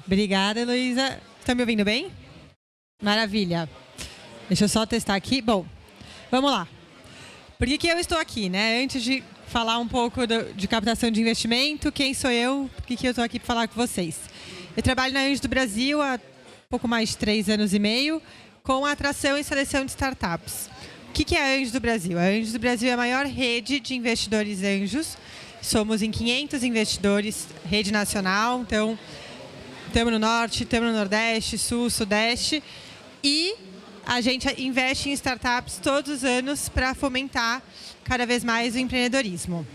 Obrigada, Heloísa. Estão me ouvindo bem? Maravilha. Deixa eu só testar aqui. Bom, vamos lá. Por que eu estou aqui, né? Antes de falar um pouco de captação de investimento, quem sou eu? Por que eu estou aqui para falar com vocês? Eu trabalho na Anjos do Brasil há pouco mais de 3 anos e meio, com a atração e seleção de startups. O que é a Anjos do Brasil? A Anjos do Brasil é a maior rede de investidores anjos. Somos em 500 investidores, rede nacional, então estamos no Norte, estamos no Nordeste, Sul, Sudeste. E a gente investe em startups todos os anos para fomentar cada vez mais o empreendedorismo.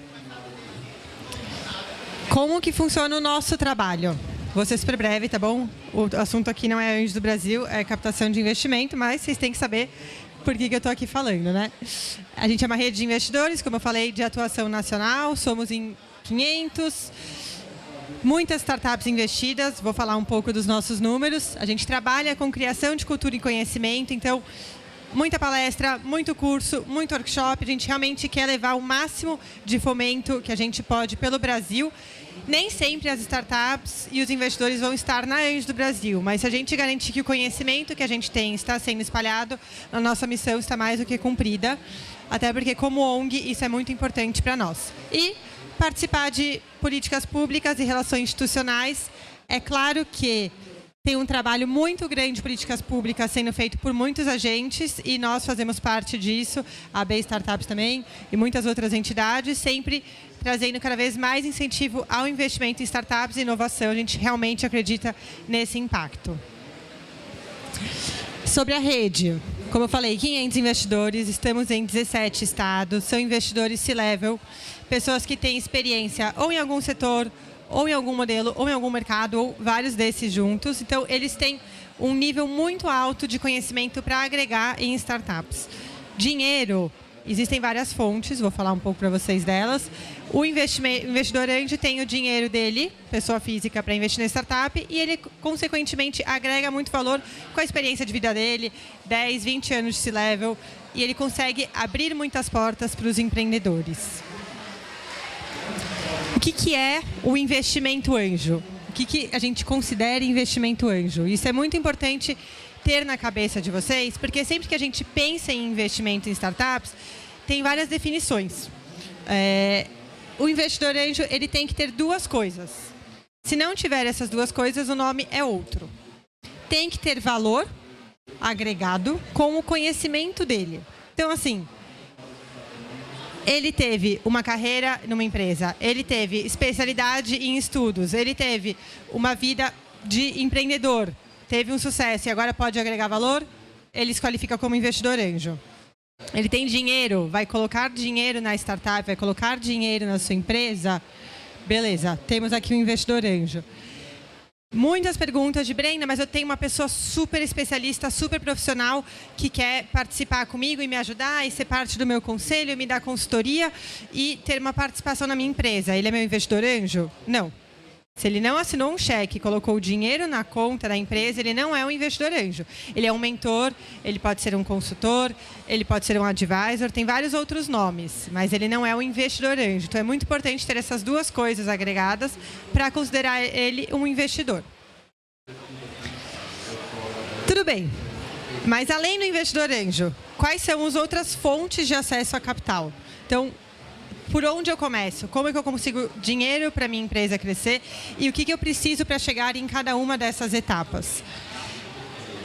Como que funciona o nosso trabalho? Vou ser super breve, tá bom? O assunto aqui não é Anjos do Brasil, é captação de investimento, mas vocês têm que saber por que eu estou aqui falando, né? A gente é uma rede de investidores, como eu falei, de atuação nacional, somos em 500, muitas startups investidas, vou falar um pouco dos nossos números. A gente trabalha com criação de cultura e conhecimento, então muita palestra, muito curso, muito workshop. A gente realmente quer levar o máximo de fomento que a gente pode pelo Brasil. Nem sempre as startups e os investidores vão estar na Anjos do Brasil, mas se a gente garantir que o conhecimento que a gente tem está sendo espalhado, a nossa missão está mais do que cumprida, até porque como ONG isso é muito importante para nós. E participar de políticas públicas e relações institucionais, é claro que tem um trabalho muito grande de políticas públicas sendo feito por muitos agentes e nós fazemos parte disso, a AB Startups também e muitas outras entidades, sempre trazendo cada vez mais incentivo ao investimento em startups e inovação. A gente realmente acredita nesse impacto. Sobre a rede, como eu falei, 500 investidores, estamos em 17 estados, são investidores C-level, pessoas que têm experiência ou em algum setor, ou em algum modelo, ou em algum mercado, ou vários desses juntos. Então, eles têm um nível muito alto de conhecimento para agregar em startups. Dinheiro, existem várias fontes, vou falar um pouco para vocês delas. O investidor anjo tem o dinheiro dele, pessoa física, para investir na startup, e ele, consequentemente, agrega muito valor com a experiência de vida dele, 10, 20 anos de C-level, e ele consegue abrir muitas portas para os empreendedores. O que é o investimento anjo? O que a gente considera investimento anjo? Isso é muito importante ter na cabeça de vocês, porque sempre que a gente pensa em investimento em startups, tem várias definições. O investidor anjo ele tem que ter 2 coisas. Se não tiver essas 2 coisas, o nome é outro. Tem que ter valor agregado com o conhecimento dele. Então, assim, ele teve uma carreira numa empresa, ele teve especialidade em estudos, ele teve uma vida de empreendedor, teve um sucesso e agora pode agregar valor, ele se qualifica como investidor anjo. Ele tem dinheiro, vai colocar dinheiro na startup, vai colocar dinheiro na sua empresa, beleza, temos aqui um investidor anjo. Muitas perguntas de Brenda, mas eu tenho uma pessoa super especialista, super profissional que quer participar comigo e me ajudar e ser parte do meu conselho, me dar consultoria e ter uma participação na minha empresa. Ele é meu investidor anjo? Não. Se ele não assinou um cheque e colocou o dinheiro na conta da empresa, ele não é um investidor anjo. Ele é um mentor, ele pode ser um consultor, ele pode ser um advisor, tem vários outros nomes, mas ele não é um investidor anjo. Então é muito importante ter essas 2 coisas agregadas para considerar ele um investidor. Tudo bem, mas além do investidor anjo, quais são as outras fontes de acesso a capital? Então, por onde eu começo? Como é que eu consigo dinheiro para minha empresa crescer? E o que eu preciso para chegar em cada uma dessas etapas?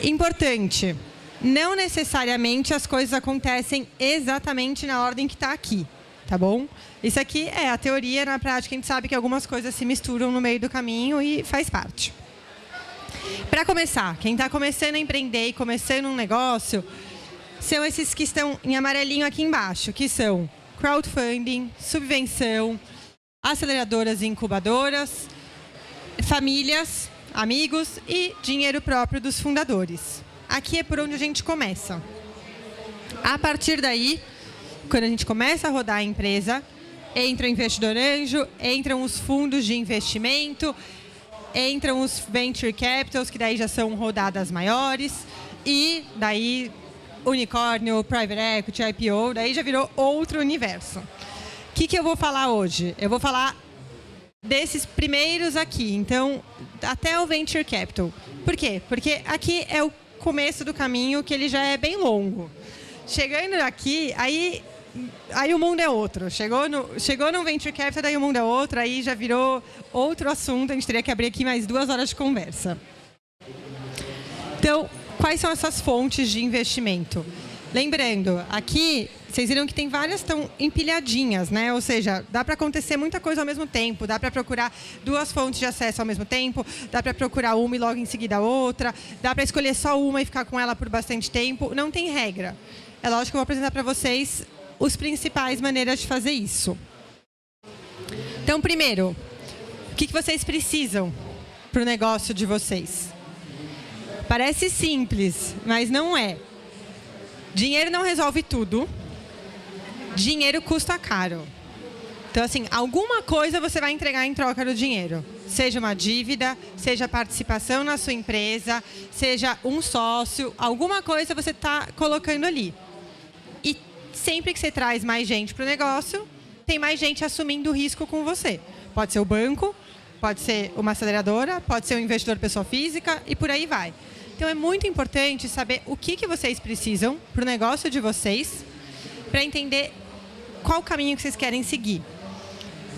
Importante, não necessariamente as coisas acontecem exatamente na ordem que está aqui, tá bom? Isso aqui é a teoria, na prática a gente sabe que algumas coisas se misturam no meio do caminho e faz parte. Para começar, quem está começando a empreender e começando um negócio, são esses que estão em amarelinho aqui embaixo, que são crowdfunding, subvenção, aceleradoras e incubadoras, famílias, amigos e dinheiro próprio dos fundadores. Aqui é por onde a gente começa. A partir daí, quando a gente começa a rodar a empresa, entra o investidor anjo, entram os fundos de investimento, entram os venture capitals, que daí já são rodadas maiores, e daí unicórnio, private equity, IPO, daí já virou outro universo. O que eu vou falar hoje? Eu vou falar desses primeiros aqui. Então, até o Venture Capital. Por quê? Porque aqui é o começo do caminho, que ele já é bem longo. Chegando aqui, aí o mundo é outro. Chegou no Venture Capital, daí o mundo é outro, aí já virou outro assunto. A gente teria que abrir aqui mais 2 horas de conversa. Então, quais são essas fontes de investimento? Lembrando, aqui, vocês viram que tem várias tão empilhadinhas, né? Ou seja, dá para acontecer muita coisa ao mesmo tempo, dá para procurar 2 fontes de acesso ao mesmo tempo, dá para procurar uma e logo em seguida a outra, dá para escolher só uma e ficar com ela por bastante tempo. Não tem regra. É lógico que eu vou apresentar para vocês as principais maneiras de fazer isso. Então, primeiro, o que vocês precisam para o negócio de vocês? Parece simples, mas não é. Dinheiro não resolve tudo. Dinheiro custa caro. Então, assim, alguma coisa você vai entregar em troca do dinheiro. Seja uma dívida, seja participação na sua empresa, seja um sócio, alguma coisa você está colocando ali. E sempre que você traz mais gente para o negócio, tem mais gente assumindo o risco com você. Pode ser o banco, pode ser uma aceleradora, pode ser um investidor pessoa física e por aí vai. Então, é muito importante saber o que vocês precisam para o negócio de vocês, para entender qual caminho que vocês querem seguir.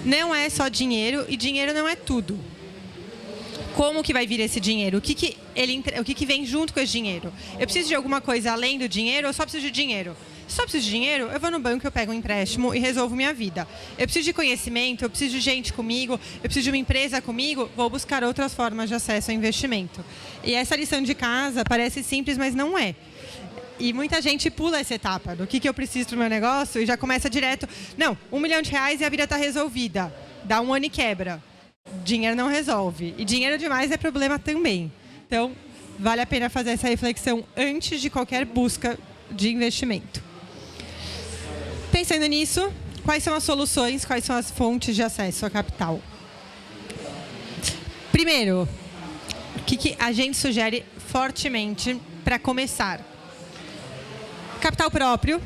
Não é só dinheiro, e dinheiro não é tudo. Como que vai vir esse dinheiro? O que vem junto com esse dinheiro? Eu preciso de alguma coisa além do dinheiro ou só preciso de dinheiro? Se só preciso de dinheiro, eu vou no banco, eu pego um empréstimo e resolvo minha vida. Eu preciso de conhecimento, eu preciso de gente comigo, eu preciso de uma empresa comigo, vou buscar outras formas de acesso ao investimento. E essa lição de casa parece simples, mas não é. E muita gente pula essa etapa do que eu preciso para o meu negócio e já começa direto. Não, R$1 milhão e a vida está resolvida. Dá um ano e quebra. Dinheiro não resolve. E dinheiro demais é problema também. Então, vale a pena fazer essa reflexão antes de qualquer busca de investimento. Pensando nisso, quais são as soluções, quais são as fontes de acesso a capital? Primeiro, o que a gente sugere fortemente para começar? Capital próprio,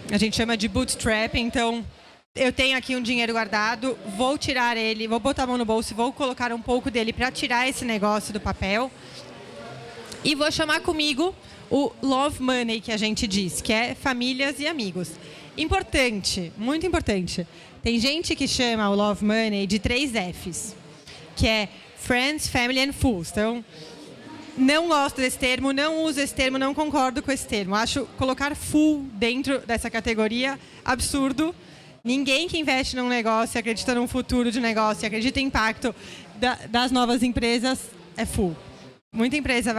a gente chama de bootstrap. Então, eu tenho aqui um dinheiro guardado, vou tirar ele, vou botar a mão no bolso e vou colocar um pouco dele para tirar esse negócio do papel. E vou chamar comigo o love money, que a gente diz, que é famílias e amigos. Importante, muito importante. Tem gente que chama o love money de 3 Fs, que é friends, family and fools. Então, não gosto desse termo, não uso esse termo, não concordo com esse termo. Acho colocar full dentro dessa categoria absurdo. Ninguém que investe num negócio, acredita num futuro de negócio, acredita em impacto das novas empresas, é full. Muita empresa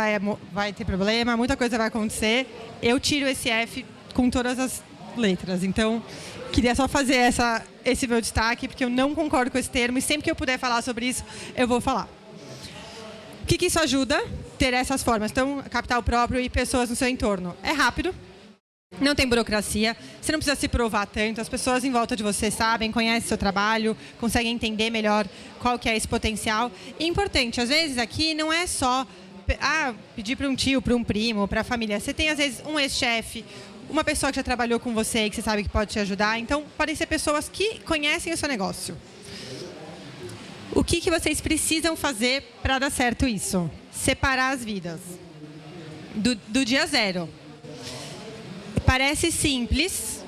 vai ter problema, muita coisa vai acontecer. Eu tiro esse F com todas as letras. Então, queria só fazer esse meu destaque, porque eu não concordo com esse termo e sempre que eu puder falar sobre isso, eu vou falar. O que isso ajuda? Ter essas formas. Então, capital próprio e pessoas no seu entorno. É rápido, não tem burocracia, você não precisa se provar tanto, as pessoas em volta de você sabem, conhecem o seu trabalho, conseguem entender melhor qual que é esse potencial. E importante, às vezes aqui não é só pedir para um tio, para um primo, para a família. Você tem, às vezes, um ex-chefe, uma pessoa que já trabalhou com você e que você sabe que pode te ajudar. Então, podem ser pessoas que conhecem o seu negócio. O que vocês precisam fazer para dar certo isso? Separar as vidas. Do dia zero. Parece simples,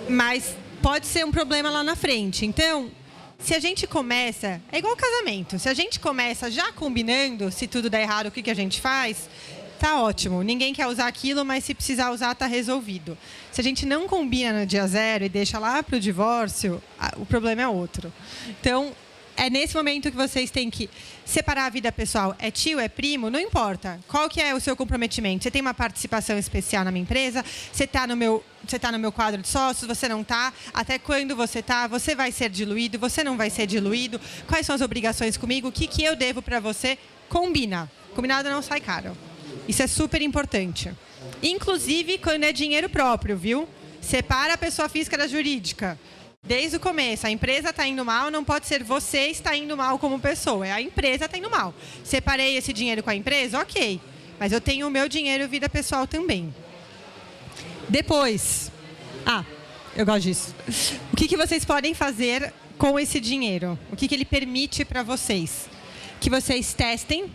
mas pode ser um problema lá na frente. Então, se a gente começa... É igual casamento. Se a gente começa já combinando, se tudo der errado, o que a gente faz... Tá ótimo, ninguém quer usar aquilo, mas se precisar usar, tá resolvido. Se a gente não combina no dia zero e deixa lá para o divórcio, o problema é outro. Então, é nesse momento que vocês têm que separar a vida pessoal. É tio, é primo, não importa. Qual que é o seu comprometimento? Você tem uma participação especial na minha empresa? Você tá no meu quadro de sócios? Você não tá? Até quando você tá? Você vai ser diluído? Você não vai ser diluído? Quais são as obrigações comigo? O que eu devo para você? Combina. Combinado não sai caro. Isso é super importante. Inclusive, quando é dinheiro próprio, viu? Separa a pessoa física da jurídica. Desde o começo, a empresa está indo mal, não pode ser você está indo mal como pessoa. É a empresa está indo mal. Separei esse dinheiro com a empresa? Ok. Mas eu tenho o meu dinheiro vida pessoal também. Depois... eu gosto disso. O que vocês podem fazer com esse dinheiro? O que ele permite para vocês? Que vocês testem,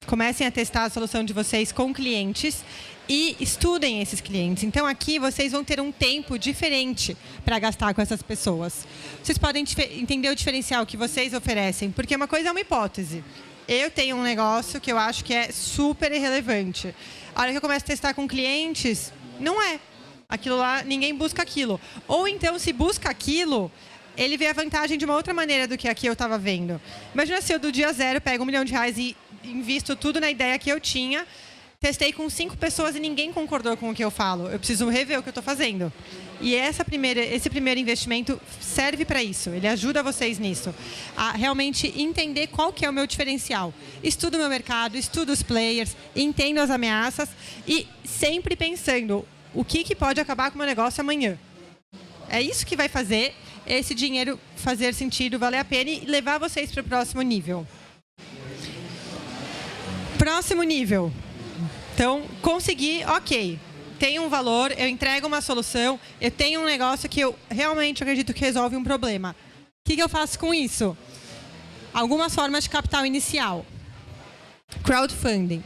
comecem a testar a solução de vocês com clientes e estudem esses clientes. Então, aqui vocês vão ter um tempo diferente para gastar com essas pessoas. Vocês podem entender o diferencial que vocês oferecem, porque uma coisa é uma hipótese. Eu tenho um negócio que eu acho que é super irrelevante. A hora que eu começo a testar com clientes, não é. Aquilo lá, ninguém busca aquilo. Ou então, se busca aquilo, ele vê a vantagem de uma outra maneira do que aqui eu estava vendo. Imagina se eu, do dia zero, pego R$1 milhão e invisto tudo na ideia que eu tinha, testei com 5 pessoas e ninguém concordou com o que eu falo. Eu preciso rever o que eu estou fazendo. E esse primeiro investimento serve para isso. Ele ajuda vocês nisso. A realmente entender qual que é o meu diferencial. Estudo o meu mercado, estudo os players, entendo as ameaças e sempre pensando o que pode acabar com o meu negócio amanhã. É isso que vai fazer esse dinheiro fazer sentido, valer a pena e levar vocês para o próximo nível. Próximo nível. Então, consegui, ok. Tem um valor, eu entrego uma solução, eu tenho um negócio que eu realmente acredito que resolve um problema. O que eu faço com isso? Algumas formas de capital inicial. Crowdfunding.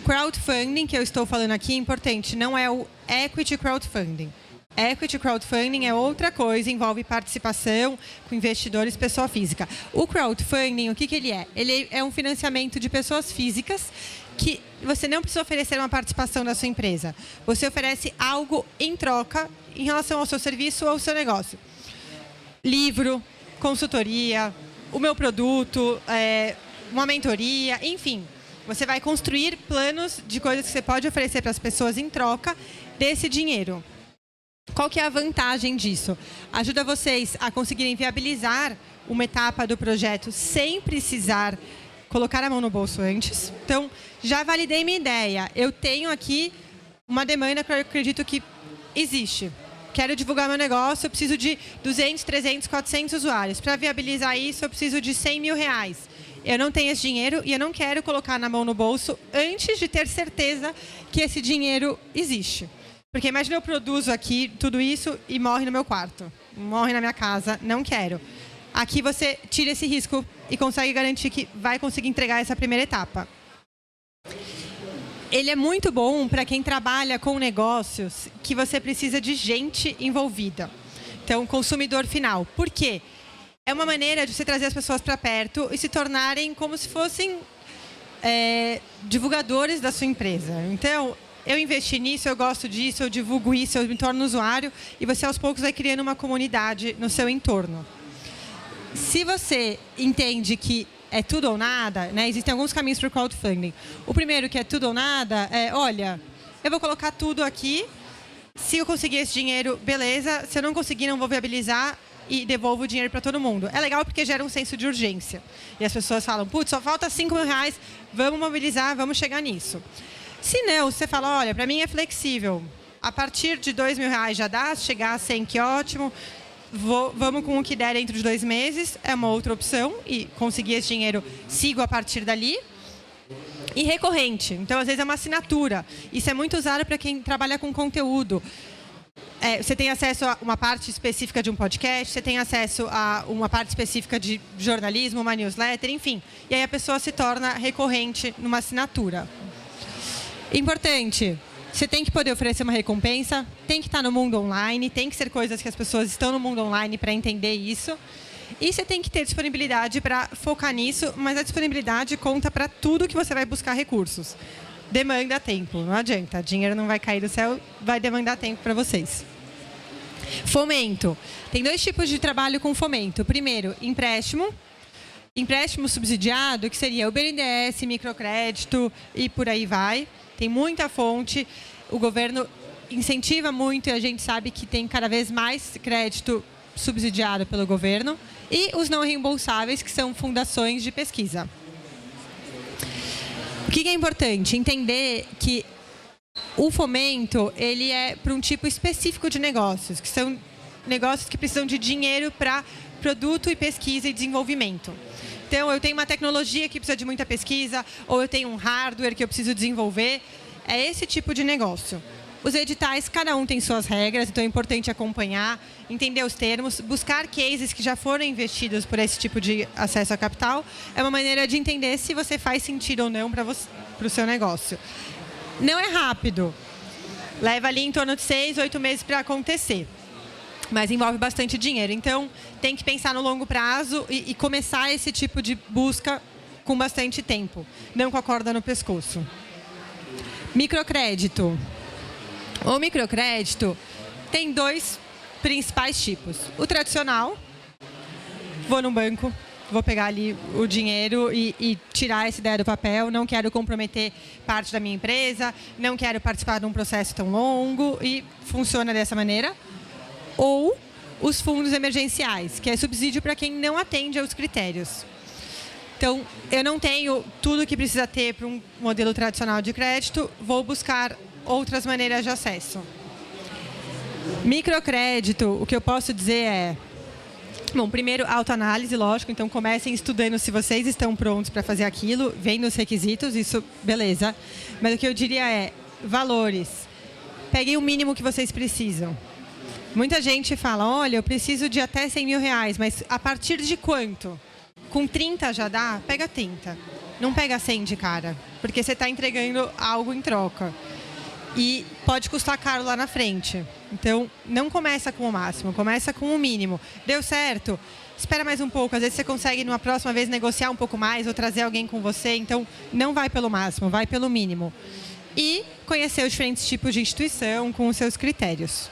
Crowdfunding, que eu estou falando aqui, é importante, não é o equity crowdfunding. Equity crowdfunding é outra coisa, envolve participação com investidores, pessoa física. O crowdfunding, o que ele é? Ele é um financiamento de pessoas físicas que você não precisa oferecer uma participação da sua empresa. Você oferece algo em troca em relação ao seu serviço ou ao seu negócio. Livro, consultoria, o meu produto, uma mentoria, enfim. Você vai construir planos de coisas que você pode oferecer para as pessoas em troca desse dinheiro. Qual que é a vantagem disso? Ajuda vocês a conseguirem viabilizar uma etapa do projeto sem precisar colocar a mão no bolso antes. Então, já validei minha ideia. Eu tenho aqui uma demanda que eu acredito que existe. Quero divulgar meu negócio, eu preciso de 200, 300, 400 usuários. Para viabilizar isso, eu preciso de R$100 mil. Eu não tenho esse dinheiro e eu não quero colocar na mão no bolso antes de ter certeza que esse dinheiro existe. Porque imagina eu produzo aqui tudo isso e morre no meu quarto. Morre na minha casa, não quero. Aqui você tira esse risco e consegue garantir que vai conseguir entregar essa primeira etapa. Ele é muito bom para quem trabalha com negócios que você precisa de gente envolvida. Então, consumidor final. Por quê? É uma maneira de você trazer as pessoas para perto e se tornarem como se fossem divulgadores da sua empresa. Então, eu investi nisso, eu gosto disso, eu divulgo isso, eu me torno usuário e você aos poucos vai criando uma comunidade no seu entorno. Se você entende que é tudo ou nada, né, existem alguns caminhos para o crowdfunding. O primeiro, que é tudo ou nada, é, olha, eu vou colocar tudo aqui, se eu conseguir esse dinheiro, beleza, se eu não conseguir, não vou viabilizar e devolvo o dinheiro para todo mundo. É legal porque gera um senso de urgência. E as pessoas falam, putz, só falta R$5 mil, vamos mobilizar, vamos chegar nisso. Se não, você fala, olha, para mim é flexível. A partir de R$2 mil já dá, se chegar a 100, que ótimo. Vamos com o que der dentro de 2 meses, é uma outra opção. E conseguir esse dinheiro, sigo a partir dali. E recorrente. Então, às vezes, é uma assinatura. Isso é muito usado para quem trabalha com conteúdo. Você tem acesso a uma parte específica de um podcast, você tem acesso a uma parte específica de jornalismo, uma newsletter, enfim. E aí a pessoa se torna recorrente numa assinatura. Importante, você tem que poder oferecer uma recompensa, tem que estar no mundo online, tem que ser coisas que as pessoas estão no mundo online para entender isso. E você tem que ter disponibilidade para focar nisso, mas a disponibilidade conta para tudo que você vai buscar recursos. Demanda tempo, não adianta, dinheiro não vai cair do céu, vai demandar tempo para vocês. Fomento. Tem 2 tipos de trabalho com fomento. Primeiro, empréstimo. Empréstimo subsidiado, que seria o BNDES, microcrédito e por aí vai. Tem muita fonte, o governo incentiva muito e a gente sabe que tem cada vez mais crédito subsidiado pelo governo. E os não reembolsáveis, que são fundações de pesquisa. O que é importante? Entender que o fomento ele é para um tipo específico de negócios, que são negócios que precisam de dinheiro para produto e pesquisa e desenvolvimento. Então, eu tenho uma tecnologia que precisa de muita pesquisa, ou eu tenho um hardware que eu preciso desenvolver. É esse tipo de negócio. Os editais, cada um tem suas regras, então é importante acompanhar, entender os termos, buscar cases que já foram investidos por esse tipo de acesso a capital. É uma maneira de entender se você faz sentido ou não para o seu negócio. Não é rápido. Leva ali em torno de 6, 8 meses para acontecer. Mas envolve bastante dinheiro. Então, tem que pensar no longo prazo e começar esse tipo de busca com bastante tempo. Não com a corda no pescoço. Microcrédito. O microcrédito tem 2 principais tipos. O tradicional, vou no banco, vou pegar ali o dinheiro e tirar essa ideia do papel, não quero comprometer parte da minha empresa, não quero participar de um processo tão longo e funciona dessa maneira. Ou os fundos emergenciais, que é subsídio para quem não atende aos critérios. Então, eu não tenho tudo que precisa ter para um modelo tradicional de crédito, vou buscar outras maneiras de acesso. Microcrédito, o que eu posso dizer é... Bom, primeiro, autoanálise, lógico. Então, comecem estudando se vocês estão prontos para fazer aquilo, vendo os requisitos, isso, beleza. Mas o que eu diria é, valores. Peguem o mínimo que vocês precisam. Muita gente fala, olha, eu preciso de até 100 mil reais, mas a partir de quanto? Com 30 já dá? Pega 30. Não pega 100 de cara, porque você está entregando algo em troca. E pode custar caro lá na frente. Então, não começa com o máximo, começa com o mínimo. Deu certo? Espera mais um pouco. Às vezes você consegue, numa próxima vez, negociar um pouco mais ou trazer alguém com você. Então, não vai pelo máximo, vai pelo mínimo. E conhecer os diferentes tipos de instituição com os seus critérios.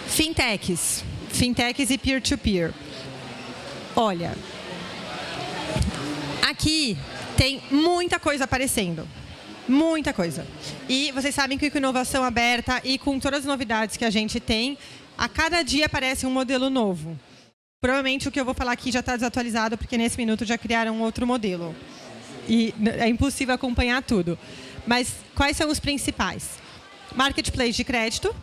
Fintechs. Fintechs e peer-to-peer. Olha, aqui tem muita coisa aparecendo. Muita coisa. E vocês sabem que com inovação aberta e com todas as novidades que a gente tem, a cada dia aparece um modelo novo. Provavelmente o que eu vou falar aqui já está desatualizado, porque nesse minuto já criaram outro modelo. E é impossível acompanhar tudo. Mas quais são os principais? Marketplace de crédito.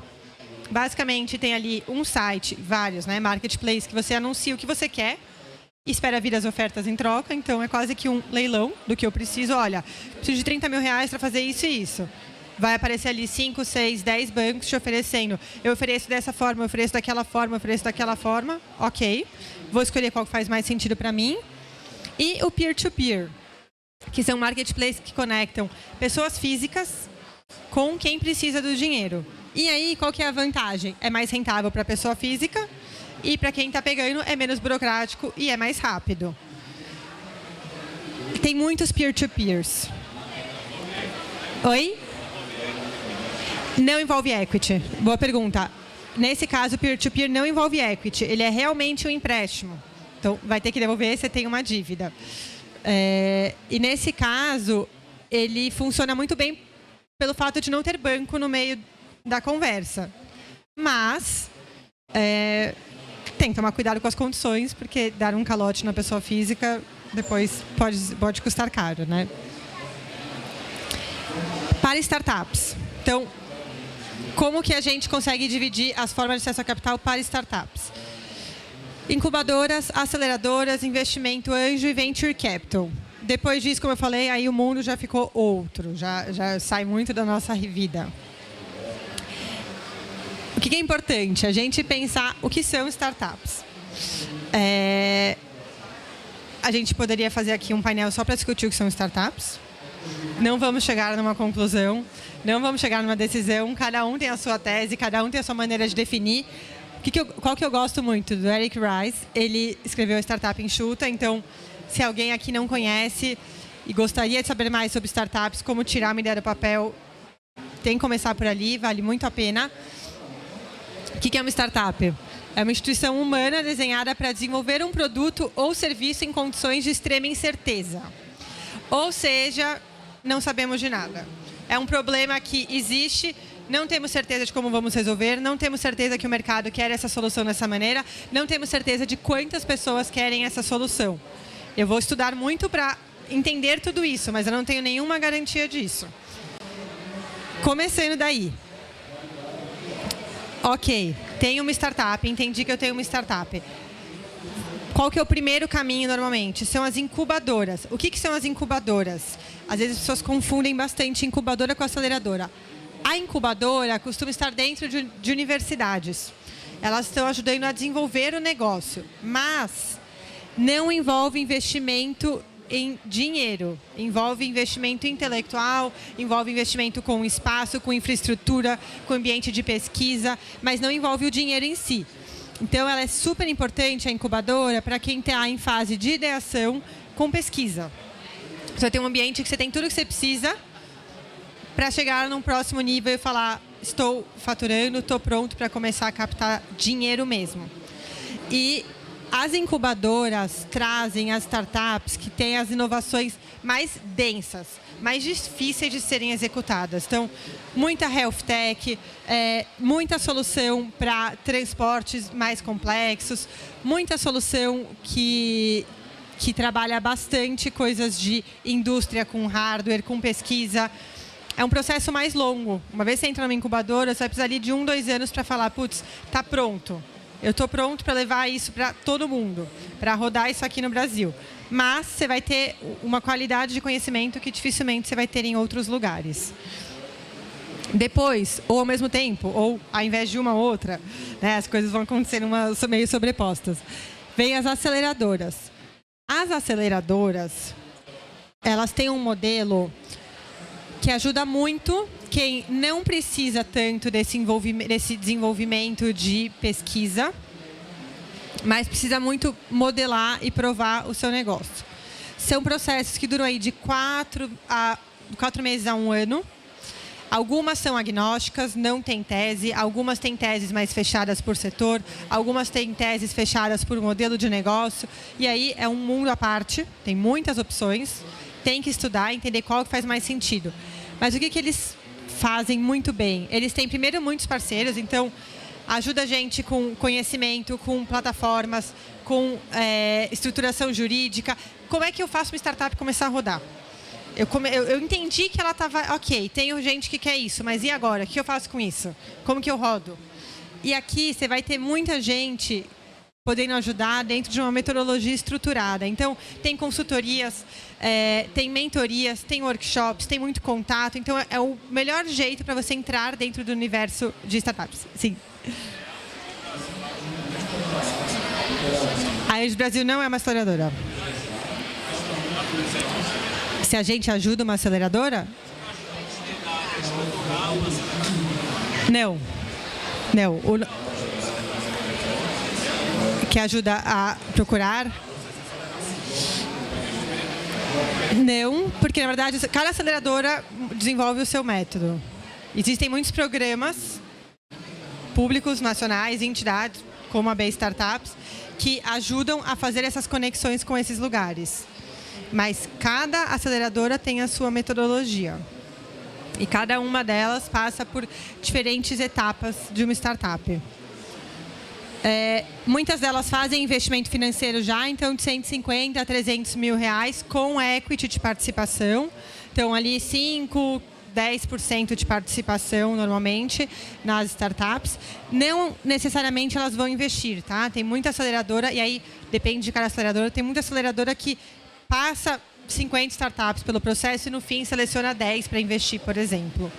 Basicamente tem ali um site, vários, né? Marketplace, que você anuncia o que você quer. Espera vir as ofertas em troca, então é quase que um leilão do que eu preciso. Olha, preciso de 30 mil reais para fazer isso e isso. Vai aparecer ali 5, 6, 10 bancos te oferecendo. Eu ofereço dessa forma, eu ofereço daquela forma, eu ofereço daquela forma. Ok, vou escolher qual faz mais sentido para mim. E o peer-to-peer, que são marketplaces que conectam pessoas físicas com quem precisa do dinheiro. E aí, qual que é a vantagem? É mais rentável para a pessoa física. E para quem está pegando, é menos burocrático e é mais rápido. Tem muitos peer-to-peers. Oi? Não envolve equity. Boa pergunta. Nesse caso, o peer-to-peer não envolve equity. Ele é realmente um empréstimo. Então, vai ter que devolver, você tem uma dívida. E nesse caso, ele funciona muito bem pelo fato de não ter banco no meio da conversa. Mas... tem que tomar cuidado com as condições, porque dar um calote na pessoa física depois pode custar caro, né? Para startups. Então, como que a gente consegue dividir as formas de acesso a capital para startups? Incubadoras, aceleradoras, investimento anjo e venture capital. Depois disso, como eu falei, aí o mundo já ficou outro, já sai muito da nossa vida. O que é importante? A gente pensar o que são startups. A gente poderia fazer aqui um painel só para discutir o que são startups. Não vamos chegar numa conclusão, não vamos chegar numa decisão. Cada um tem a sua tese, cada um tem a sua maneira de definir. Qual que eu gosto muito? Do Eric Ries. Ele escreveu a Startup Enxuta. Então, se alguém aqui não conhece e gostaria de saber mais sobre startups, como tirar uma ideia do papel, tem que começar por ali, vale muito a pena. O que é uma startup? É uma instituição humana desenhada para desenvolver um produto ou serviço em condições de extrema incerteza. Ou seja, não sabemos de nada. É um problema que existe, não temos certeza de como vamos resolver, não temos certeza que o mercado quer essa solução dessa maneira, não temos certeza de quantas pessoas querem essa solução. Eu vou estudar muito para entender tudo isso, mas eu não tenho nenhuma garantia disso. Começando daí. Ok, tenho uma startup, entendi que eu tenho uma startup. Qual que é o primeiro caminho normalmente? São as incubadoras. O que são as incubadoras? Às vezes as pessoas confundem bastante incubadora com aceleradora. A incubadora costuma estar dentro de universidades. Elas estão ajudando a desenvolver o negócio, mas não envolve investimento em dinheiro. Envolve investimento intelectual, envolve investimento com espaço, com infraestrutura, com ambiente de pesquisa, mas não envolve o dinheiro em si. Então, ela é super importante, a incubadora, para quem está em fase de ideação com pesquisa. Você tem um ambiente que você tem tudo que você precisa para chegar num próximo nível e falar, estou faturando, estou pronto para começar a captar dinheiro mesmo. E as incubadoras trazem as startups que têm as inovações mais densas, mais difíceis de serem executadas. Então, muita health tech, muita solução para transportes mais complexos, muita solução que trabalha bastante coisas de indústria com hardware, com pesquisa. É um processo mais longo. Uma vez que você entra numa incubadora, você vai precisar ali de 1, 2 anos para falar, putz, está pronto. Eu estou pronto para levar isso para todo mundo, para rodar isso aqui no Brasil. Mas você vai ter uma qualidade de conhecimento que dificilmente você vai ter em outros lugares. Depois, ou ao mesmo tempo, ou ao invés de uma ou outra, né, as coisas vão acontecendo meio sobrepostas. Vem as aceleradoras. As aceleradoras, elas têm um modelo que ajuda muito quem não precisa tanto desse desenvolvimento de pesquisa, mas precisa muito modelar e provar o seu negócio. São processos que duram aí de 4 meses a 1 ano. Algumas são agnósticas, não têm tese. Algumas têm teses mais fechadas por setor. Algumas têm teses fechadas por modelo de negócio. E aí é um mundo à parte, tem muitas opções. Tem que estudar, entender qual que faz mais sentido. Mas o que eles fazem muito bem? Eles têm, primeiro, muitos parceiros, então ajuda a gente com conhecimento, com plataformas, com estruturação jurídica. Como é que eu faço uma startup começar a rodar? Eu entendi que ela estava, ok, tenho gente que quer isso, mas e agora? O que eu faço com isso? Como que eu rodo? E aqui você vai ter muita gente podendo ajudar dentro de uma metodologia estruturada. Então, tem consultorias, tem mentorias, tem workshops, tem muito contato. Então, é o melhor jeito para você entrar dentro do universo de startups. Sim. A Anjos Brasil não é uma aceleradora. Se a gente ajuda uma aceleradora? Não. Não. Que ajuda a procurar? Não, porque na verdade cada aceleradora desenvolve o seu método. Existem muitos programas públicos, nacionais e entidades, como a B Startups, que ajudam a fazer essas conexões com esses lugares. Mas cada aceleradora tem a sua metodologia. E cada uma delas passa por diferentes etapas de uma startup. Muitas delas fazem investimento financeiro já, então de 150 a 300 mil reais com equity de participação. Então, ali 5, 10% de participação normalmente nas startups. Não necessariamente elas vão investir, tá? Tem muita aceleradora, e aí depende de cada aceleradora, tem muita aceleradora que passa 50 startups pelo processo e no fim seleciona 10 para investir, por exemplo.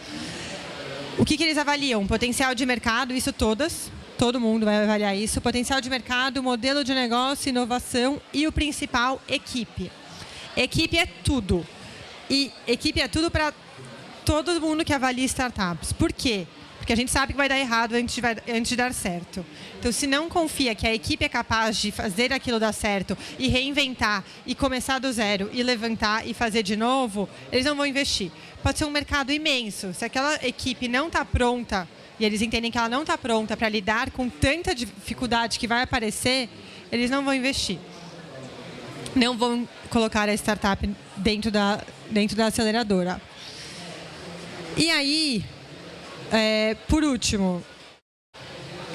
O que eles avaliam? Potencial de mercado, isso todas. Todo mundo vai avaliar isso. Potencial de mercado, modelo de negócio, inovação e o principal, equipe. Equipe é tudo. E equipe é tudo para todo mundo que avalia startups. Por quê? Porque a gente sabe que vai dar errado antes de dar certo. Então, se não confia que a equipe é capaz de fazer aquilo dar certo e reinventar e começar do zero e levantar e fazer de novo, eles não vão investir. Pode ser um mercado imenso. Se aquela equipe não está pronta e eles entendem que ela não está pronta para lidar com tanta dificuldade que vai aparecer, eles não vão investir. Não vão colocar a startup dentro da aceleradora. E aí, por último,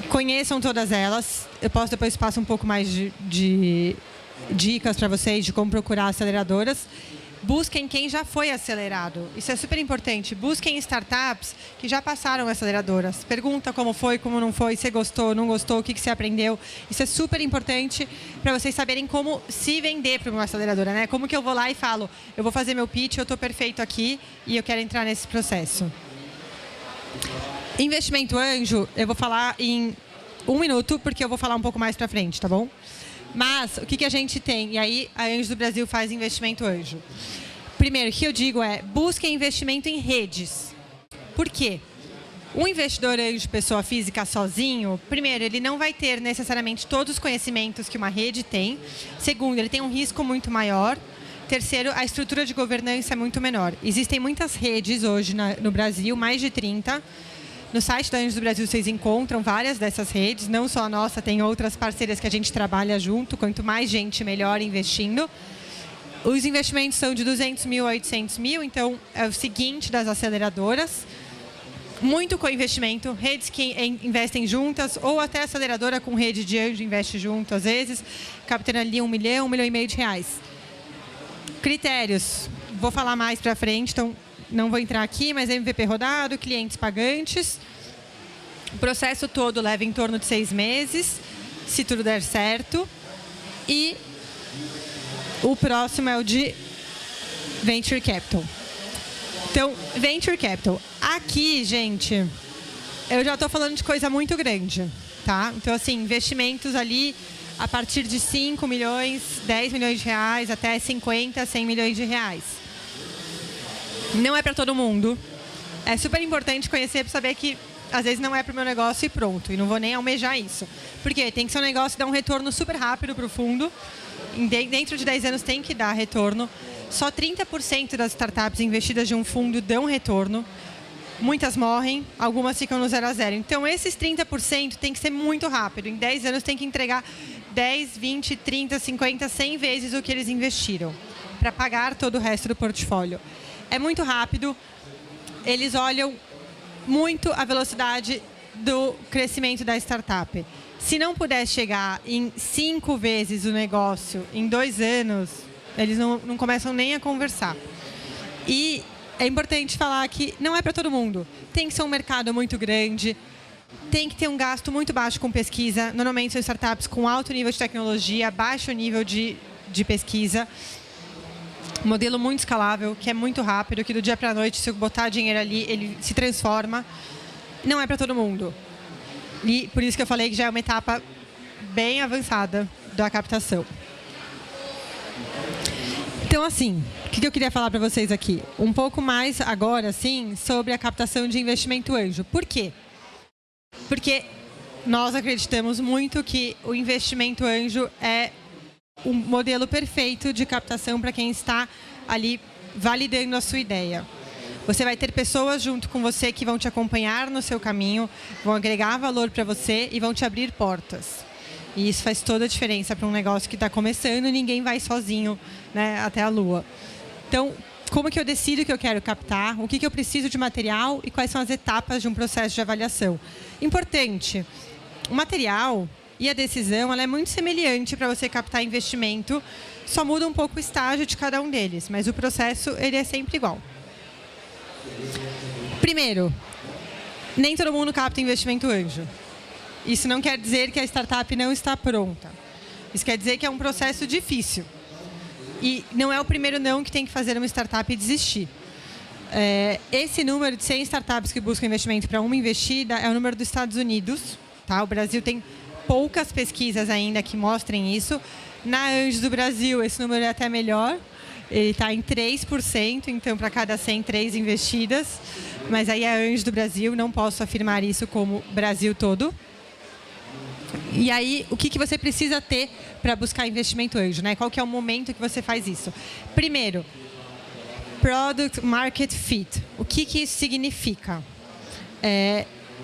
conheçam todas elas. Eu posso depois passar um pouco mais de dicas para vocês de como procurar aceleradoras. Busquem quem já foi acelerado. Isso é super importante. Busquem startups que já passaram aceleradoras. Pergunta como foi, como não foi, se gostou, não gostou, o que você aprendeu. Isso é super importante para vocês saberem como se vender para uma aceleradora, né? Como que eu vou lá e falo, eu vou fazer meu pitch, eu estou perfeito aqui e eu quero entrar nesse processo. Investimento anjo, eu vou falar em 1 minuto, porque eu vou falar um pouco mais para frente, tá bom? Mas, o que a gente tem? E aí, a Anjos do Brasil faz investimento anjo. Primeiro, o que eu digo é, busquem investimento em redes. Por quê? Um investidor anjo, pessoa física, sozinho, primeiro, ele não vai ter necessariamente todos os conhecimentos que uma rede tem. Segundo, ele tem um risco muito maior. Terceiro, a estrutura de governança é muito menor. Existem muitas redes hoje no Brasil, mais de 30. No site da Anjos do Brasil vocês encontram várias dessas redes, não só a nossa, tem outras parceiras que a gente trabalha junto. Quanto mais gente, melhor investindo. Os investimentos são de 200 mil a 800 mil, então é o seguinte das aceleradoras. Muito co-investimento, redes que investem juntas, ou até aceleradora com rede de anjo investe junto, às vezes, captando ali 1 milhão, 1,5 milhão de reais. Critérios, vou falar mais para frente, então não vou entrar aqui, mas MVP rodado, clientes pagantes. O processo todo leva em torno de 6 meses, se tudo der certo. E o próximo é o de Venture Capital. Então, Venture Capital. Aqui, gente, eu já estou falando de coisa muito grande, tá? Então, assim, investimentos ali a partir de 5 milhões, 10 milhões de reais, até 50, 100 milhões de reais. Não é para todo mundo. É super importante conhecer para saber que, às vezes, não é para o meu negócio e pronto. E não vou nem almejar isso. Porque tem que ser um negócio que dá um retorno super rápido para o fundo. Dentro de 10 anos tem que dar retorno. Só 30% das startups investidas de um fundo dão retorno. Muitas morrem, algumas ficam no 0 a 0. Então, esses 30% tem que ser muito rápido. Em 10 anos tem que entregar 10, 20, 30, 50, 100 vezes o que eles investiram para pagar todo o resto do portfólio. É muito rápido. Eles olham muito a velocidade do crescimento da startup. Se não puder chegar em 5 vezes o negócio em 2 anos, eles não começam nem a conversar. E é importante falar que não é para todo mundo. Tem que ser um mercado muito grande, tem que ter um gasto muito baixo com pesquisa. Normalmente são startups com alto nível de tecnologia, baixo nível de pesquisa. Modelo muito escalável, que é muito rápido, que do dia para a noite, se eu botar dinheiro ali, ele se transforma. Não é para todo mundo. E por isso que eu falei que já é uma etapa bem avançada da captação. Então, assim, o que eu queria falar para vocês aqui? Um pouco mais agora, sim, sobre a captação de investimento anjo. Por quê? Porque nós acreditamos muito que o investimento anjo é um modelo perfeito de captação para quem está ali validando a sua ideia. Você vai ter pessoas junto com você que vão te acompanhar no seu caminho, vão agregar valor para você e vão te abrir portas. E isso faz toda a diferença para um negócio que está começando e ninguém vai sozinho, né, até a lua. Então, como que eu decido que eu quero captar, o que eu preciso de material e quais são as etapas de um processo de avaliação. Importante, o material e a decisão ela é muito semelhante para você captar investimento, só muda um pouco o estágio de cada um deles, mas o processo ele é sempre igual. Primeiro, nem todo mundo capta investimento anjo. Isso não quer dizer que a startup não está pronta. Isso quer dizer que é um processo difícil. E não é o primeiro não que tem que fazer uma startup desistir. Esse número de 100 startups que buscam investimento para uma investida é o número dos Estados Unidos. Tá? O Brasil tem poucas pesquisas ainda que mostrem isso. Na Anjos do Brasil, esse número é até melhor. Ele está em 3%, então para cada 100, 3 investidas. Mas aí é Anjos do Brasil, não posso afirmar isso como Brasil todo. E aí, o que você precisa ter para buscar investimento anjo, né? Qual que é o momento que você faz isso? Primeiro, Product Market Fit. O que isso significa?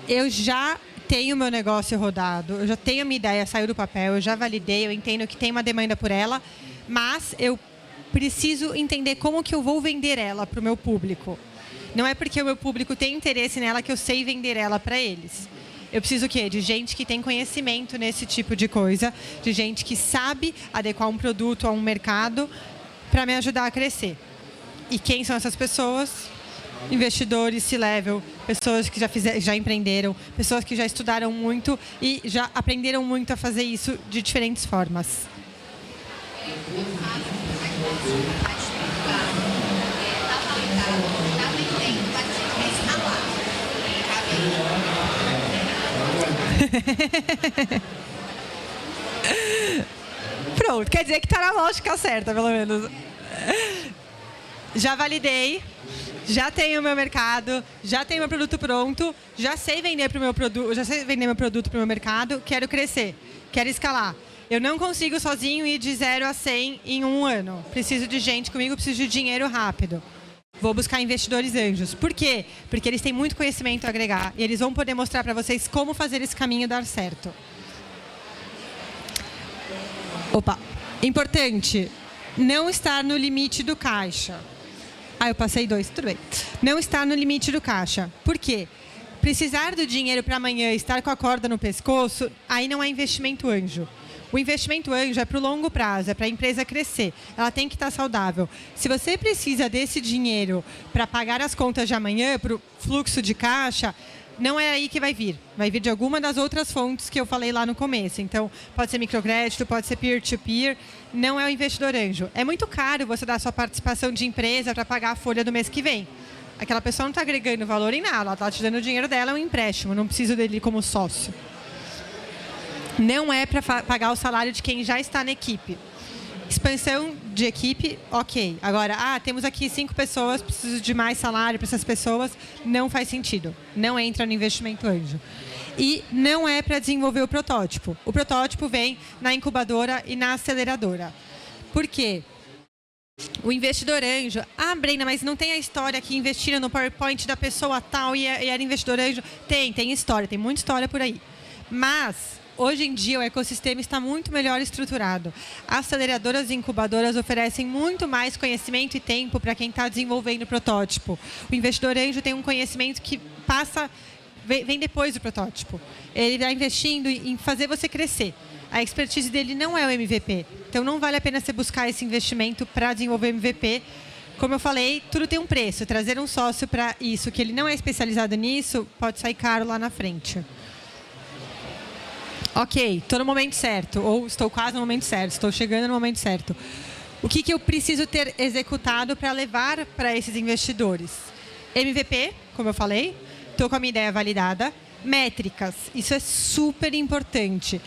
Eu já tenho meu negócio rodado, eu já tenho a minha ideia, saiu do papel, eu já validei, eu entendo que tem uma demanda por ela, mas eu preciso entender como que eu vou vender ela para o meu público. Não é porque o meu público tem interesse nela que eu sei vender ela para eles. Eu preciso o quê? De gente que tem conhecimento nesse tipo de coisa, de gente que sabe adequar um produto a um mercado para me ajudar a crescer. E quem são essas pessoas? Investidores C-level, pessoas que já empreenderam, pessoas que já estudaram muito e já aprenderam muito a fazer isso de diferentes formas. Pronto, quer dizer que está na lógica certa, pelo menos. Já validei, já tenho o meu mercado, já tenho meu produto pronto, já sei vender meu produto para o meu mercado, quero crescer, quero escalar. Eu não consigo sozinho ir de 0 a 100 em um ano. Preciso de gente comigo, preciso de dinheiro rápido. Vou buscar investidores anjos. Por quê? Porque eles têm muito conhecimento a agregar e eles vão poder mostrar para vocês como fazer esse caminho dar certo. Opa! Importante, não estar no limite do caixa. Eu passei 2, tudo bem. Não estar no limite do caixa. Por quê? Precisar do dinheiro para amanhã, estar com a corda no pescoço, aí não é investimento anjo. O investimento anjo é para o longo prazo, é para a empresa crescer. Ela tem que estar saudável. Se você precisa desse dinheiro para pagar as contas de amanhã, para o fluxo de caixa, não é aí que vai vir. Vai vir de alguma das outras fontes que eu falei lá no começo. Então, pode ser microcrédito, pode ser peer-to-peer. Não é o investidor anjo. É muito caro você dar sua participação de empresa para pagar a folha do mês que vem. Aquela pessoa não está agregando valor em nada. Ela está te dando o dinheiro dela, é um empréstimo. Não preciso dele como sócio. Não é para pagar o salário de quem já está na equipe. Expansão de equipe, ok. Agora, temos aqui 5 pessoas, preciso de mais salário para essas pessoas. Não faz sentido. Não entra no investimento anjo. E não é para desenvolver o protótipo. O protótipo vem na incubadora e na aceleradora. Por quê? O investidor anjo... Brenda, mas não tem a história que investiram no PowerPoint da pessoa tal e era investidor anjo? Tem história, tem muita história por aí. Mas... hoje em dia, o ecossistema está muito melhor estruturado. As incubadoras oferecem muito mais conhecimento e tempo para quem está desenvolvendo o protótipo. O investidor anjo tem um conhecimento que vem depois do protótipo. Ele está investindo em fazer você crescer. A expertise dele não é o MVP. Então, não vale a pena você buscar esse investimento para desenvolver MVP. Como eu falei, tudo tem um preço. Trazer um sócio para isso, que ele não é especializado nisso, pode sair caro lá na frente. Ok, estou no momento certo, ou estou quase no momento certo, estou chegando no momento certo. O que eu preciso ter executado para levar para esses investidores? MVP, como eu falei, estou com a minha ideia validada. Métricas, isso é super importante.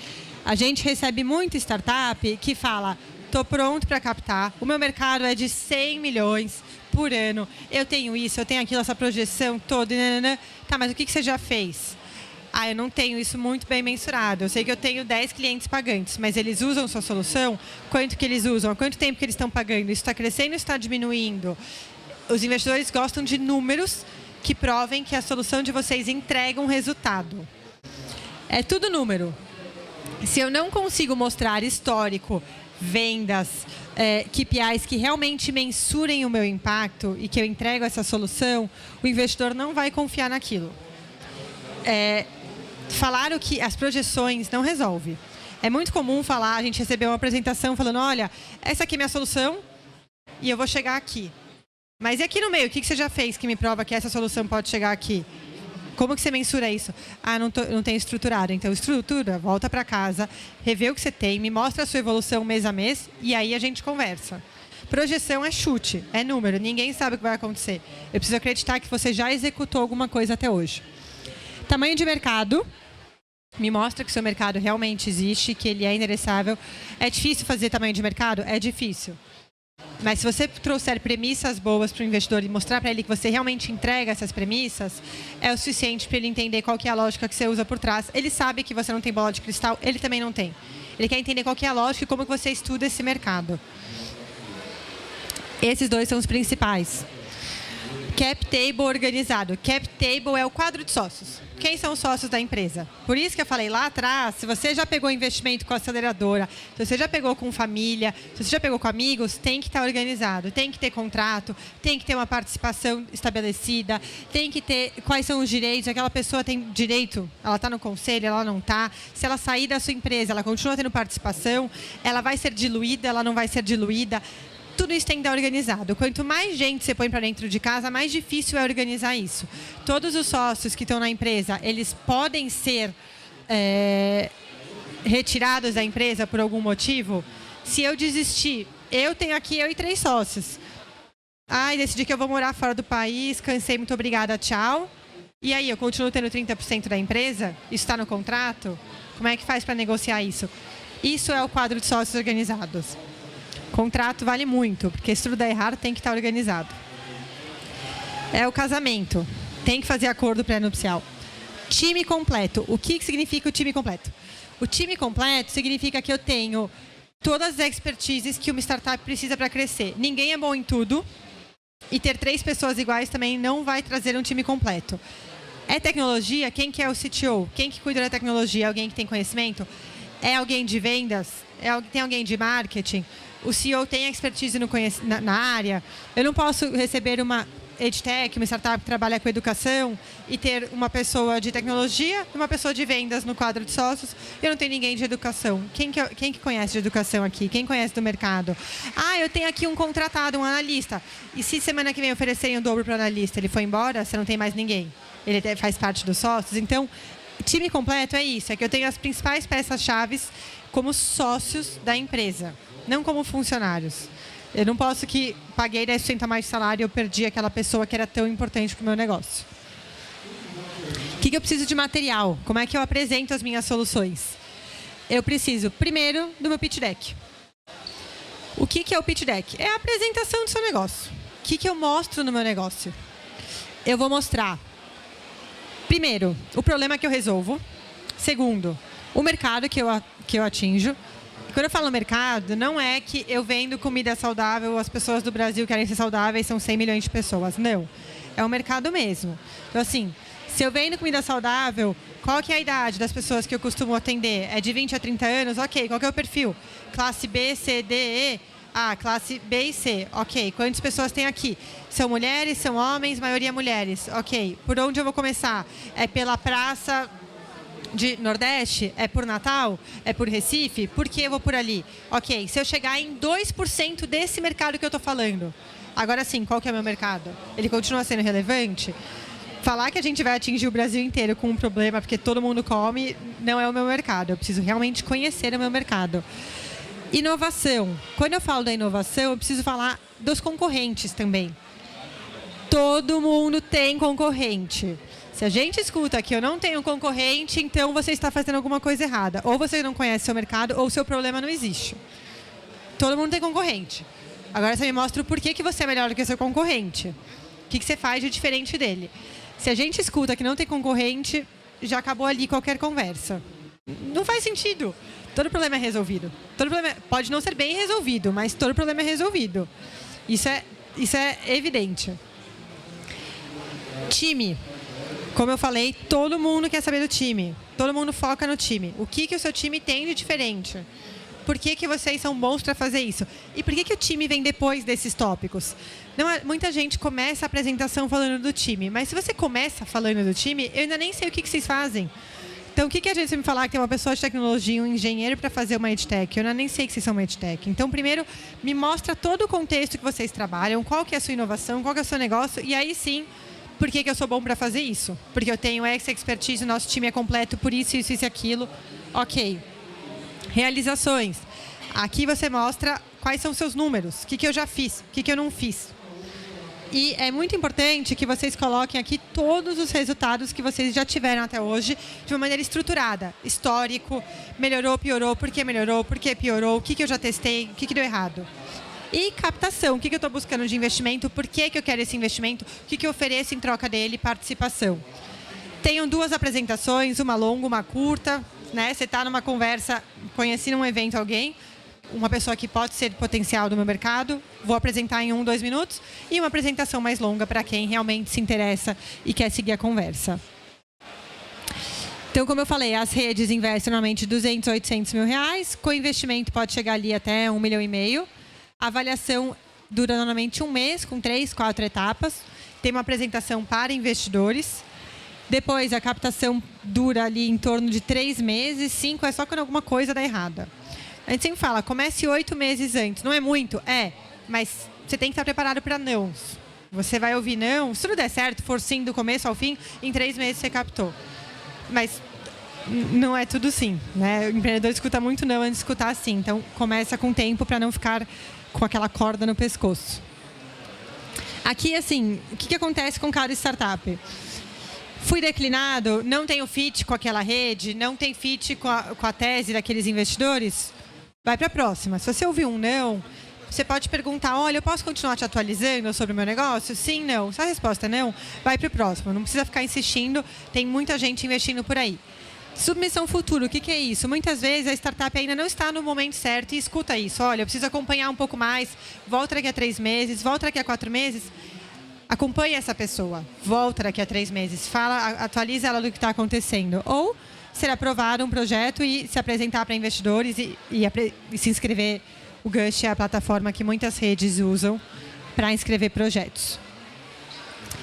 A gente recebe muita startup que fala, estou pronto para captar, o meu mercado é de 100 milhões por ano, eu tenho isso, eu tenho aquilo, essa projeção toda. Tá, mas o que você já fez? Eu não tenho isso muito bem mensurado. Eu sei que eu tenho 10 clientes pagantes, mas eles usam sua solução? Quanto que eles usam? Há quanto tempo que eles estão pagando? Isso está crescendo ou está diminuindo? Os investidores gostam de números que provem que a solução de vocês entrega um resultado. É tudo número. Se eu não consigo mostrar histórico, vendas, KPIs que realmente mensurem o meu impacto e que eu entrego essa solução, o investidor não vai confiar naquilo. Falar as projeções não resolve. É muito comum a gente receber uma apresentação falando, olha, essa aqui é minha solução e eu vou chegar aqui. Mas e aqui no meio, o que você já fez que me prova que essa solução pode chegar aqui? Como que você mensura isso? Não tenho estruturado. Então, estrutura, volta para casa, revê o que você tem, me mostra a sua evolução mês a mês e aí a gente conversa. Projeção é chute, é número, ninguém sabe o que vai acontecer. Eu preciso acreditar que você já executou alguma coisa até hoje. Tamanho de mercado, me mostra que o seu mercado realmente existe, que ele é endereçável. É difícil fazer tamanho de mercado? É difícil. Mas se você trouxer premissas boas para o investidor e mostrar para ele que você realmente entrega essas premissas, é o suficiente para ele entender qual que é a lógica que você usa por trás. Ele sabe que você não tem bola de cristal, ele também não tem. Ele quer entender qual que é a lógica e como que você estuda esse mercado. Esses 2 são os principais. Cap table organizado. Cap table é o quadro de sócios. Quem são os sócios da empresa? Por isso que eu falei lá atrás, se você já pegou investimento com a aceleradora, se você já pegou com família, se você já pegou com amigos, tem que estar organizado, tem que ter contrato, tem que ter uma participação estabelecida, tem que ter quais são os direitos, aquela pessoa tem direito, ela está no conselho, ela não está. Se ela sair da sua empresa, ela continua tendo participação, ela vai ser diluída, ela não vai ser diluída. Tudo isso tem que estar organizado. Quanto mais gente você põe para dentro de casa, mais difícil é organizar isso. Todos os sócios que estão na empresa, eles podem ser retirados da empresa por algum motivo. Se eu desistir, eu tenho aqui eu e 3 sócios. Decidi que eu vou morar fora do país, cansei, muito obrigada, tchau. E aí, eu continuo tendo 30% da empresa? Isso está no contrato? Como é que faz para negociar isso? Isso é o quadro de sócios organizados. Contrato vale muito, porque se tudo der errado, tem que estar organizado. É o casamento. Tem que fazer acordo pré-nupcial. Time completo. O que significa o time completo? O time completo significa que eu tenho todas as expertises que uma startup precisa para crescer. Ninguém é bom em tudo. E ter 3 pessoas iguais também não vai trazer um time completo. É tecnologia? Quem que é o CTO? Quem que cuida da tecnologia? Alguém que tem conhecimento? É alguém de vendas? Tem alguém de marketing? O CEO tem expertise na área? Eu não posso receber uma EdTech, uma startup que trabalha com educação, e ter uma pessoa de tecnologia e uma pessoa de vendas no quadro de sócios. Eu não tenho ninguém de educação. Quem que conhece de educação aqui? Quem conhece do mercado? Eu tenho aqui um contratado, um analista. E se semana que vem oferecerem o dobro para o analista, ele foi embora, você não tem mais ninguém. Ele faz parte dos sócios. Então, time completo é isso. É que eu tenho as principais peças-chave como sócios da empresa, não como funcionários. Eu não posso que paguei 10% a mais de salário e eu perdi aquela pessoa que era tão importante para o meu negócio. O que eu preciso de material? Como é que eu apresento as minhas soluções? Eu preciso, primeiro, do meu pitch deck. O que é o pitch deck? É a apresentação do seu negócio. O que eu mostro no meu negócio? Eu vou mostrar, primeiro, o problema que eu resolvo. Segundo, o mercado que eu atinjo. Quando eu falo mercado, não é que eu vendo comida saudável, as pessoas do Brasil querem ser saudáveis, são 100 milhões de pessoas. Não. É o mercado mesmo. Então, assim, se eu vendo comida saudável, qual que é a idade das pessoas que eu costumo atender? É de 20 a 30 anos? Ok. Qual que é o perfil? Classe B, C, D, E? Classe B e C. Ok. Quantas pessoas tem aqui? São mulheres, são homens, maioria mulheres. Ok. Por onde eu vou começar? É pela praça de Nordeste? É por Natal? É por Recife? Por que eu vou por ali? Ok, se eu chegar em 2% desse mercado que eu estou falando, agora sim, qual que é o meu mercado? Ele continua sendo relevante? Falar que a gente vai atingir o Brasil inteiro com um problema porque todo mundo come, não é o meu mercado. Eu preciso realmente conhecer o meu mercado. Inovação. Quando eu falo da inovação, eu preciso falar dos concorrentes também. Todo mundo tem concorrente. Se a gente escuta que eu não tenho concorrente, então você está fazendo alguma coisa errada. Ou você não conhece seu mercado, ou seu problema não existe. Todo mundo tem concorrente. Agora você me mostra o porquê que você é melhor do que seu concorrente. O que você faz de diferente dele. Se a gente escuta que não tem concorrente, já acabou ali qualquer conversa. Não faz sentido. Todo problema é resolvido. Todo problema pode não ser bem resolvido, mas todo problema é resolvido. Isso é evidente. Time. Como eu falei, todo mundo quer saber do time. Todo mundo foca no time. O que o seu time tem de diferente? Por que vocês são bons para fazer isso? E por que o time vem depois desses tópicos? Muita gente começa a apresentação falando do time. Mas se você começa falando do time, eu ainda nem sei o que vocês fazem. Então, o que a gente me falar que tem uma pessoa de tecnologia, um engenheiro para fazer uma EdTech? Eu ainda nem sei que vocês são uma EdTech. Então, primeiro, me mostra todo o contexto que vocês trabalham, qual que é a sua inovação, qual que é o seu negócio, e aí sim, por que eu sou bom para fazer isso? Porque eu tenho essa expertise, o nosso time é completo por isso, isso e aquilo. Ok. Realizações. Aqui você mostra quais são os seus números, o que eu já fiz, o que eu não fiz. E é muito importante que vocês coloquem aqui todos os resultados que vocês já tiveram até hoje de uma maneira estruturada. Histórico, melhorou, piorou, por que piorou, o que eu já testei, o que deu errado. E captação, o que eu estou buscando de investimento, por que eu quero esse investimento, o que eu ofereço em troca dele, participação. Tenham 2 apresentações, uma longa, uma curta. Né? Você está numa conversa, conheci num evento alguém, uma pessoa que pode ser potencial do meu mercado, vou apresentar em 1, 2 minutos, e uma apresentação mais longa para quem realmente se interessa e quer seguir a conversa. Então, como eu falei, as redes investem normalmente 200, 800 mil reais, com investimento pode chegar ali até 1,5 milhão. A avaliação dura normalmente 1 mês, com 3, 4 etapas. Tem uma apresentação para investidores. Depois, a captação dura ali em torno de 3 meses. 5 é só quando alguma coisa dá errada. A gente sempre fala, comece 8 meses antes. Não é muito? É, mas você tem que estar preparado para não. Você vai ouvir não. Se tudo der certo, for sim do começo ao fim, em 3 meses você captou. Mas não é tudo sim. Né? O empreendedor escuta muito não antes de escutar sim. Então, começa com tempo para não ficar com aquela corda no pescoço. Aqui, assim, o que acontece com cada startup? Fui declinado, não tenho fit com aquela rede, não tem fit com a tese daqueles investidores, vai para a próxima. Se você ouvir um não, você pode perguntar, olha, eu posso continuar te atualizando sobre o meu negócio? Sim, não. Se a resposta é não, vai para o próximo. Não precisa ficar insistindo, tem muita gente investindo por aí. Submissão futuro, o que é isso? Muitas vezes a startup ainda não está no momento certo e escuta isso. Olha, eu preciso acompanhar um pouco mais, volta daqui a 3 meses, volta daqui a 4 meses. Acompanhe essa pessoa, volta daqui a 3 meses, atualiza ela do que está acontecendo. Ou ser aprovado um projeto e se apresentar para investidores e se inscrever. O Gush é a plataforma que muitas redes usam para inscrever projetos.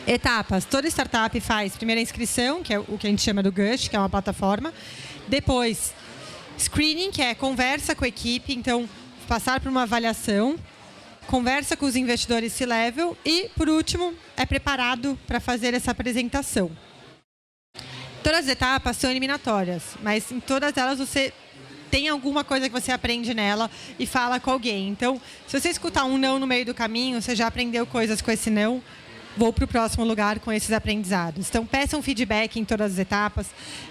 Etapas. Toda startup faz primeiro a inscrição, que é o que a gente chama do Gush, que é uma plataforma. Depois, screening, que é conversa com a equipe, então passar por uma avaliação. Conversa com os investidores C-Level e, por último, é preparado para fazer essa apresentação. Todas as etapas são eliminatórias, mas em todas elas você tem alguma coisa que você aprende nela e fala com alguém. Então, se você escutar um não no meio do caminho, você já aprendeu coisas com esse não, vou para o próximo lugar com esses aprendizados. Então, peçam feedback em todas as etapas,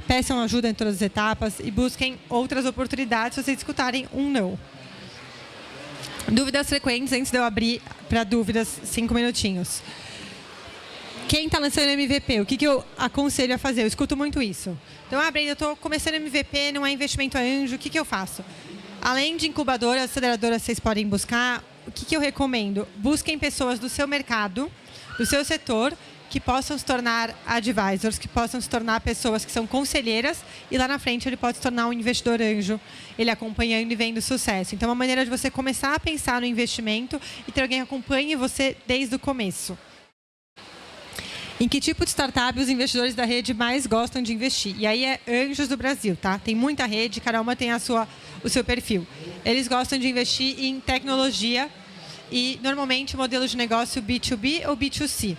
peçam ajuda em todas as etapas e busquem outras oportunidades se vocês escutarem um não. Dúvidas frequentes, antes de eu abrir para dúvidas, 5 minutinhos. Quem está lançando MVP, o que eu aconselho a fazer? Eu escuto muito isso. Então, Brenda, eu estou começando MVP, não é investimento a anjo, o que eu faço? Além de incubadoras, aceleradoras, vocês podem buscar, o que eu recomendo? Busquem pessoas do seu mercado, do seu setor, que possam se tornar advisors, que possam se tornar pessoas que são conselheiras e lá na frente ele pode se tornar um investidor anjo, ele acompanhando e vendo sucesso. Então, é uma maneira de você começar a pensar no investimento e ter alguém que acompanhe você desde o começo. Em que tipo de startup os investidores da rede mais gostam de investir? E aí é anjos do Brasil, tá? Tem muita rede, cada uma tem o seu perfil. Eles gostam de investir em tecnologia e, normalmente, modelo de negócio B2B ou B2C.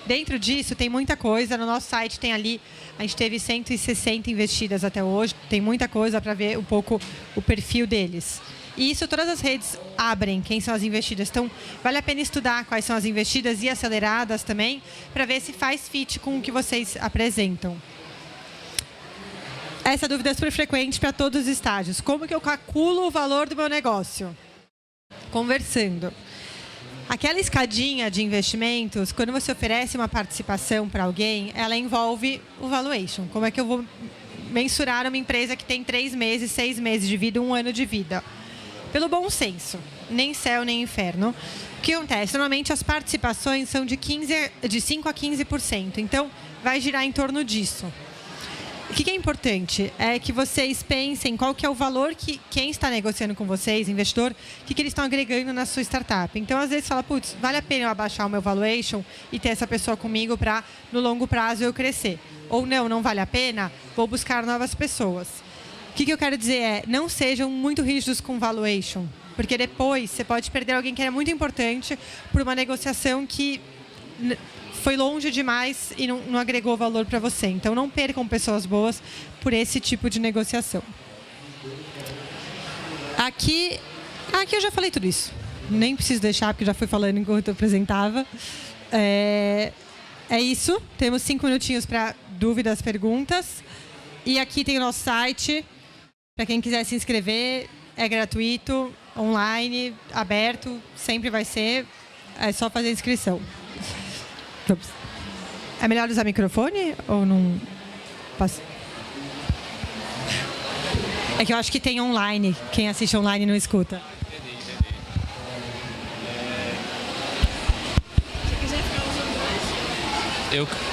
Dentro disso, tem muita coisa. No nosso site tem ali, a gente teve 160 investidas até hoje. Tem muita coisa para ver um pouco o perfil deles. E isso todas as redes abrem, quem são as investidas. Então, vale a pena estudar quais são as investidas e aceleradas também, para ver se faz fit com o que vocês apresentam. Essa dúvida é super frequente para todos os estágios. Como que eu calculo o valor do meu negócio? Conversando. Aquela escadinha de investimentos, quando você oferece uma participação para alguém, ela envolve o valuation. Como é que eu vou mensurar uma empresa que tem 3 meses, 6 meses de vida, 1 ano de vida? Pelo bom senso, nem céu nem inferno. O que acontece? Normalmente as participações são de 5% a 15%, então vai girar em torno disso. O que é importante é que vocês pensem qual que é o valor que quem está negociando com vocês, investidor, o que eles estão agregando na sua startup. Então, às vezes, fala, putz, vale a pena eu abaixar o meu valuation e ter essa pessoa comigo para, no longo prazo, eu crescer. Ou não vale a pena, vou buscar novas pessoas. O que eu quero dizer é, não sejam muito rígidos com valuation, porque depois você pode perder alguém que era muito importante por uma negociação que foi longe demais e não agregou valor para você. Então, não percam pessoas boas por esse tipo de negociação. Aqui eu já falei tudo isso. Nem preciso deixar, porque já fui falando enquanto eu apresentava. É isso. Temos 5 minutinhos para dúvidas, perguntas. E aqui tem o nosso site. Para quem quiser se inscrever, é gratuito, online, aberto. Sempre vai ser. É só fazer a inscrição. É melhor usar microfone ou não? É que eu acho que tem online. Quem assiste online não escuta.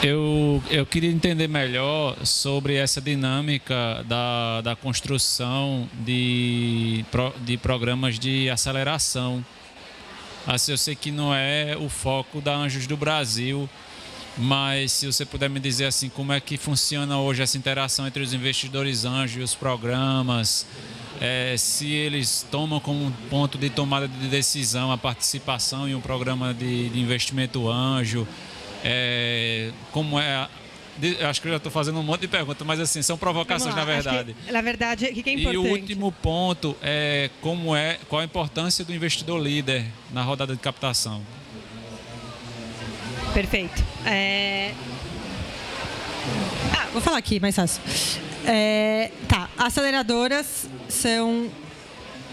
Eu queria entender melhor sobre essa dinâmica da construção de programas de aceleração. Assim, eu sei que não é o foco da Anjos do Brasil, mas se você puder me dizer assim, como é que funciona hoje essa interação entre os investidores anjos e os programas, se eles tomam como ponto de tomada de decisão a participação em um programa de investimento anjo, como é... Acho que eu já estou fazendo um monte de perguntas, mas assim, são provocações na verdade. Na verdade, o que é importante? E o último ponto é qual a importância do investidor líder na rodada de captação. Perfeito. Vou falar aqui, mais fácil. Aceleradoras são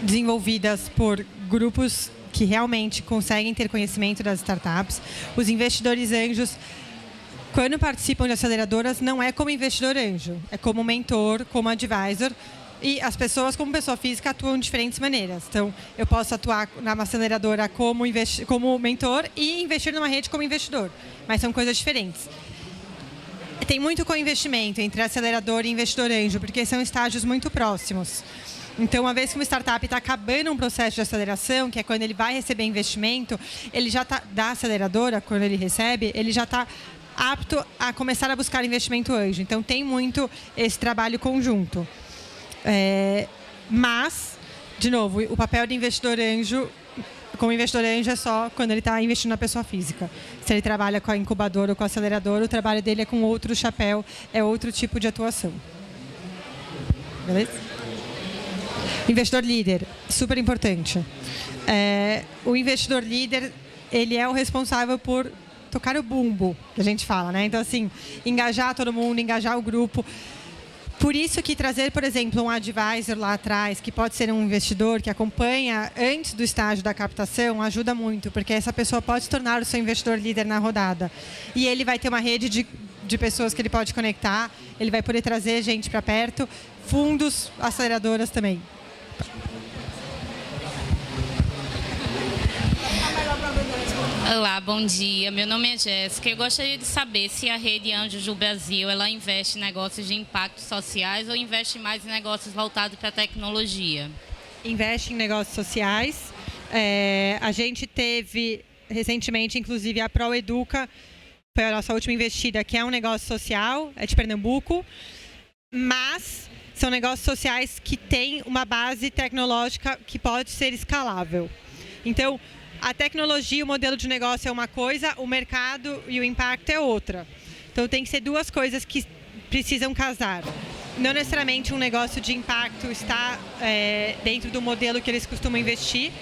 desenvolvidas por grupos que realmente conseguem ter conhecimento das startups. Os investidores anjos, quando participam de aceleradoras, não é como investidor anjo, é como mentor, como advisor. E as pessoas, como pessoa física, atuam de diferentes maneiras. Então, eu posso atuar numa aceleradora como mentor e investir numa rede como investidor. Mas são coisas diferentes. Tem muito co-investimento entre acelerador e investidor anjo, porque são estágios muito próximos. Então, uma vez que uma startup está acabando um processo de aceleração, que é quando ele vai receber investimento, ele já está, da aceleradora, quando ele recebe, ele já está apto a começar a buscar investimento anjo. Então, tem muito esse trabalho conjunto. Mas, de novo, o papel de investidor anjo, como investidor anjo, é só quando ele está investindo na pessoa física. Se ele trabalha com a incubadora ou com a aceleradora, o trabalho dele é com outro chapéu, é outro tipo de atuação. Beleza? Investidor líder, super importante. O investidor líder, ele é o responsável por tocar o bumbo, que a gente fala, né? Então, assim, engajar todo mundo, engajar o grupo. Por isso que trazer, por exemplo, um advisor lá atrás, que pode ser um investidor que acompanha antes do estágio da captação, ajuda muito, porque essa pessoa pode se tornar o seu investidor líder na rodada. E ele vai ter uma rede de pessoas que ele pode conectar, ele vai poder trazer gente para perto, fundos, aceleradoras também. Olá, bom dia. Meu nome é Jéssica. Eu gostaria de saber se a Rede Anjos do Brasil ela investe em negócios de impacto sociais ou investe mais em negócios voltados para a tecnologia? Investe em negócios sociais. A gente teve recentemente, inclusive, a ProEduca, foi a nossa última investida, que é um negócio social, é de Pernambuco, mas são negócios sociais que têm uma base tecnológica que pode ser escalável. Então, a tecnologia, o modelo de negócio é uma coisa, o mercado e o impacto é outra. Então, tem que ser duas coisas que precisam casar. Não necessariamente um negócio de impacto está dentro do modelo que eles costumam investir,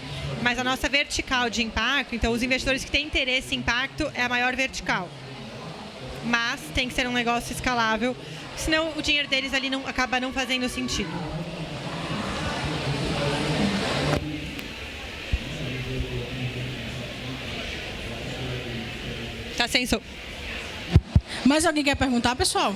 mas a nossa vertical de impacto, então os investidores que têm interesse em impacto é a maior vertical. Mas tem que ser um negócio escalável, senão o dinheiro deles ali acaba não fazendo sentido. Tá sem som. Mais alguém quer perguntar, pessoal?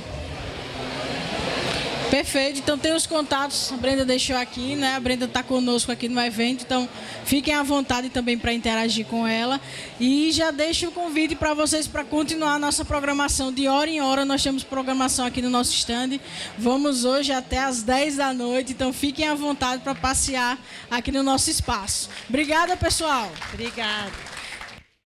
Perfeito, então tem os contatos, a Brenda deixou aqui, né? A Brenda está conosco aqui no evento, então fiquem à vontade também para interagir com ela. E já deixo o convite para vocês para continuar a nossa programação de hora em hora. Nós temos programação aqui no nosso stand. Vamos hoje até às 10 da noite, então fiquem à vontade para passear aqui no nosso espaço. Obrigada, pessoal. Obrigada.